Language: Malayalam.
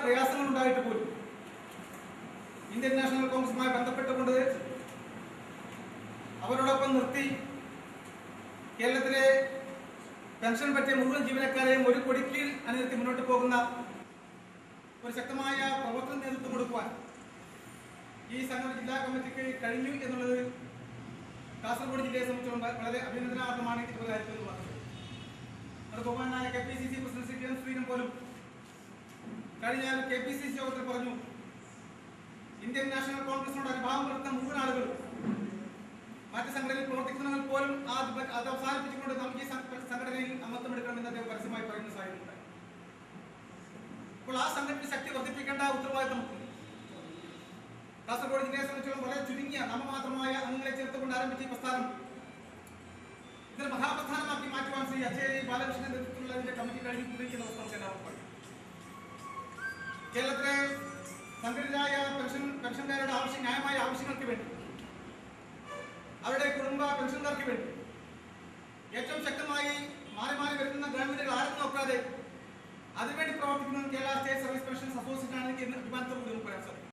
പ്രയാസങ്ങൾ ഉണ്ടായിട്ട് പോലും ഇന്ത്യൻ നാഷണൽ കോൺഗ്രസുമായി ബന്ധപ്പെട്ടുകൊണ്ട് അവരോടൊപ്പം നിർത്തി കേരളത്തിലെ പെൻഷൻ പറ്റിയ മുഴുവൻ ജീവനക്കാരെയും ഒരു കൊടിക്കീഴിൽ അണിനിർത്തി മുന്നോട്ട് പോകുന്ന ഒരു ശക്തമായ പ്രവർത്തന നേതൃത്വം കൊടുക്കുവാൻ ഈ സംഘടന ജില്ലാ കമ്മിറ്റിക്ക് കഴിഞ്ഞു എന്നുള്ളത് കാസർഗോഡ് ജില്ലയെ സംബന്ധിച്ചിടത്തോളം വളരെ അഭിനന്ദനാർഹമാണ്. ഇതുപോലെ കാര്യത്തിൽ പറഞ്ഞത് അത് ബഹുമാനായ KPCC പ്രസിഡന്റ് ശ്രീ ശ്രീനും പോലും കഴിഞ്ഞ KPCC യോഗത്തിൽ പറഞ്ഞു, ഇന്ത്യൻ നാഷണൽ കോൺഗ്രസിനോട് അനുഭാവം പുലർത്തുന്ന മുഴുവൻ ആളുകളും മറ്റ് സംഘടനയിൽ പ്രവർത്തിക്കുന്നവർ പോലും അത് അവസാനിപ്പിച്ചുകൊണ്ട് നമുക്ക് ഈ സംഘടനയിൽ അംഗത്വം എടുക്കണമെന്ന് അദ്ദേഹം പരസ്യമായി പറയുന്ന സാഹചര്യമുണ്ട്. അപ്പോൾ ആ സംഘടനയുടെ ശക്തി വർദ്ധിപ്പിക്കേണ്ട ഉത്തരവാദിത്തം കാസർഗോഡ് ജില്ലയെ സംബന്ധിച്ചോളം വളരെ ചുരുങ്ങിയ നാമമാത്രമായ അംഗങ്ങളെ ചേർത്തുകൊണ്ട് ആരംഭിച്ച ഈ പ്രസ്ഥാനം ഇതിന് മഹാപ്രധാനമാക്കി മാറ്റുവാൻ ശ്രീ അജയ് ബാലകൃഷ്ണന്റെ നേതൃത്വത്തിലുള്ള ഇതിന്റെ കമ്മിറ്റി കഴിഞ്ഞിരിക്കുന്ന അവസ്ഥ നമുക്ക് എല്ലാവർക്കും കേരളത്തിലെ സംഘടിതരായ പെൻഷൻകാരുടെ ന്യായമായ ആവശ്യങ്ങൾക്ക് വേണ്ടി, അവരുടെ കുടുംബ പെൻഷൻകാർക്ക് വേണ്ടി ഏറ്റവും ശക്തമായി മാറി മാറി വരുന്ന ഗവൺമെന്റുകൾ ആരും നോക്കാതെ അതിനുവേണ്ടി പ്രവർത്തിക്കുന്നത് Kerala state service pensions association ആണ് എന്ന് അഭിമാനത്തോടുകൂടി നമുക്ക് പറയാൻ സാധിക്കും.